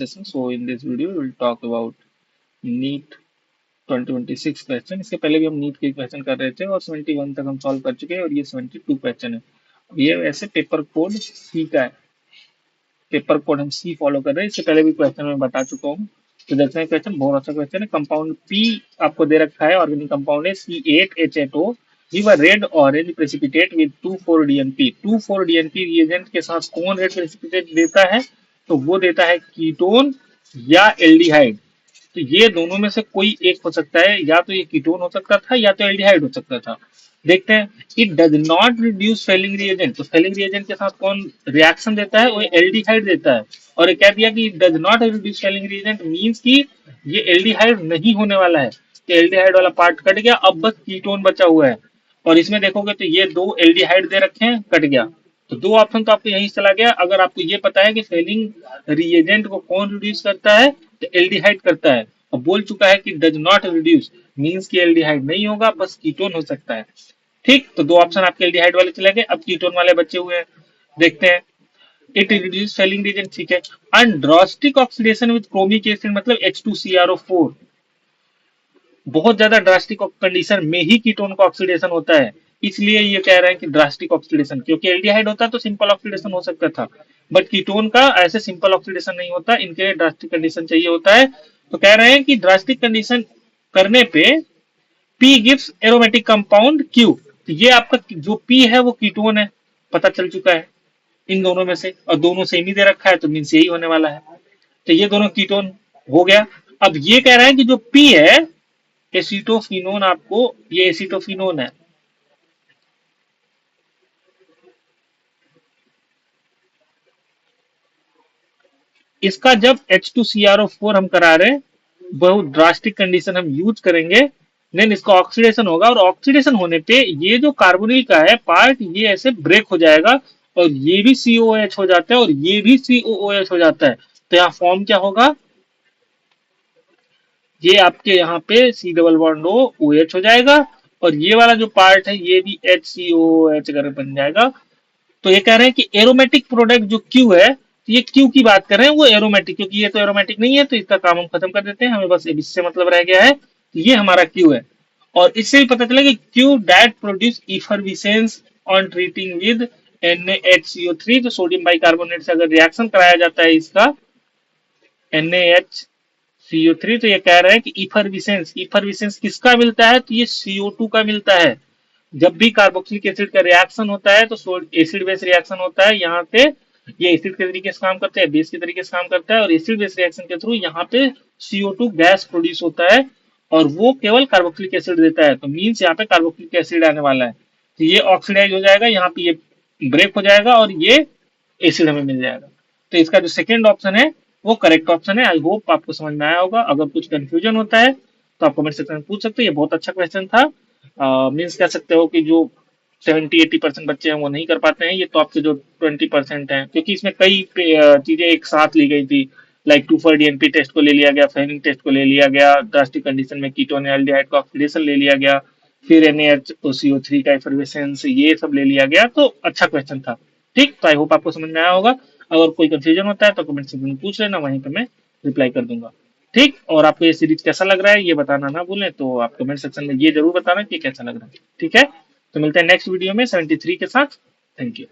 session. So in this video, we will talk about NEET 2026 question. इसके पहले भी हम नीट के क्वेश्चन कर रहे थे और 71 तक हम सॉल्व कर चुके हैं और ये 72 क्वेश्चन है। ये वैसे पेपर कोड सी का है। पेपर कोड हम सी फॉलो कर रहे हैं। इससे पहले भी क्वेश्चन मैं बता चुका हूँ। तो देखते हैं क्वेश्चन, बहुत अच्छा क्वेश्चन है। कंपाउंड पी आपको दे रखा है, ऑर्गेनिक कंपाउंड है C8H8O। Give a red orange precipitate with 2,4-DNP। 2,4-DNP reagent के साथ कौन रेड प्रेसिपिटेट देता है? तो वो देता है कीटोन या एल्डिहाइड। तो ये दोनों में से कोई एक हो सकता है, या तो ये कीटोन हो सकता था या तो एल्डिहाइड हो सकता था। देखते हैं। It does not reduce Fehling reagent. तो फेलिंग रिएजेंट के साथ कौन रिएक्शन देता है? वो एल्डिहाइड देता है। और ये कह दिया कि it does not reduce Fehling reagent means कि ये एल्डिहाइड नहीं होने वाला है। तो एल्डिहाइड वाला पार्ट कट गया, अब बस कीटोन बचा हुआ है। और इसमें देखोगे तो ये दो एल्डिहाइड दे रखे हैं, कट गया। तो दो ऑप्शन तो आपको यही चला गया। अगर आपको ये पता है कि फेलिंग रिएजेंट को कौन रिड्यूस करता है, तो एल्डिहाइड करता है। अब बोल चुका है कि डज नॉट रिड्यूस मींस कि एल्डिहाइड नहीं होगा, बस कीटोन हो सकता है। ठीक, तो दो ऑप्शन आपके एल्डिहाइड वाले चले गए, अब कीटोन वाले बचे हुए हैं। देखते हैं। इट रिड्यूस फेलिंग रिएजेंट, ठीक है। अनड्रास्टिक ऑक्सीडेशन विद क्रोमिक एसिड मतलब H2CrO4। बहुत ज्यादा ड्रास्टिक कंडीशन में ही कीटोन का ऑक्सीडेशन होता है। इसलिए ये कह रहे हैं कि ड्रास्टिक ऑक्सीडेशन, क्योंकि एल्डिहाइड होता तो सिंपल ऑक्सीडेशन हो सकता था, बट कीटोन का ऐसे सिंपल ऑक्सीडेशन नहीं होता, इनके लिए ड्रास्टिक कंडीशन चाहिए होता है। तो कह रहे हैं कि ड्रास्टिक कंडीशन करने पे P gives aromatic compound Q. तो ये आपका जो पी है वो कीटोन है, पता चल चुका है इन दोनों में से, और दोनों सेम ही दे रखा है तो मीन्स यही होने वाला है। तो ये दोनों कीटोन हो गया। अब ये कह रहा है कि जो पी है एसिटोफिनोन, आपको ये एसिटोफिनोन है। इसका जब H2CrO4 हम करा रहे हैं, बहुत ड्रास्टिक कंडीशन हम यूज करेंगे, देन इसका ऑक्सीडेशन होगा, और ऑक्सीडेशन होने पे ये जो कार्बोनिल का है पार्ट, ये ऐसे ब्रेक हो जाएगा और ये भी COOH हो जाता है और ये भी COOH हो जाता है। तो यहाँ फॉर्म क्या होगा? ये आपके यहाँ पे C डबल बॉन्ड OH हो जाएगा, और ये वाला जो पार्ट है ये भी HCOOH अगर बन जाएगा। तो ये कह रहे हैं कि एरोमेटिक प्रोडक्ट जो क्यू है, तो ये क्यू की बात कर रहे हैं, वो एरोमेटिक, क्योंकि ये तो एरोमेटिक नहीं है तो इसका काम हम खत्म कर देते हैं, हमें बस इससे मतलब रह गया है। तो ये हमारा क्यू है। और इससे भी पता चला कि Q that produce effervescence on treating with NaHCO3। तो सोडियम बाइकार्बोनेट से अगर रिएक्शन कराया जाता है इसका NaHCO3, तो ये कह रहे हैं कि इफरविसेंस, इफरविसेंस किसका मिलता है? तो ये CO2 का मिलता है। जब भी कार्बोक्सिलिक एसिड का रिएक्शन होता है तो एसिड बेस रिएक्शन होता है, यहाँ पे ये एसिड के तरीके से काम करता है, बेस के तरीके से काम करता है, और एसिड बेस रिएक्शन के थ्रू यहाँ पे CO2 गैस प्रोड्यूस होता है, और वो केवल कार्बोक्सिलिक एसिड देता है। तो मीन्स यहाँ पे कार्बोक्सिलिक एसिड आने वाला है। तो ये ऑक्सीडाइज हो जाएगा, यहाँ पे ये ब्रेक हो जाएगा और ये एसिड हमें मिल जाएगा। तो इसका जो सेकेंड ऑप्शन है वो करेक्ट ऑप्शन है। आई होप आपको समझ में आया होगा। अगर कुछ कंफ्यूजन होता है तो आप कमेंट सेक्शन में पूछ सकते हो। ये बहुत अच्छा क्वेश्चन था। मीन्स कह सकते हो कि जो 70-80% बच्चे हैं वो नहीं कर पाते हैं, ये तो आपके जो 20% हैं, क्योंकि इसमें कई चीजें एक साथ ली गई थी। लाइक 2,4-DNP टेस्ट को ले लिया गया, फेनिंग टेस्ट को ले लिया गया, ड्रास्टिक कंडीशन में कीटोन एल्डिहाइड का ऑक्सीडेशन ले लिया गया, फिर NaHCO3 का एफर्वेसेंस, ये सब ले लिया गया। तो अच्छा क्वेश्चन था। ठीक, तो आई होप आपको समझ में आया होगा। अगर कोई कंफ्यूजन होता है तो कमेंट सेक्शन में पूछ लेना, वहीं पे मैं रिप्लाई कर दूंगा। ठीक, और आपको ये सीरीज कैसा लग रहा है ये बताना ना भूलें। तो आप कमेंट सेक्शन में ये जरूर बताना कि कैसा लग रहा है। ठीक है, तो मिलते हैं नेक्स्ट वीडियो में 73 के साथ। Thank you.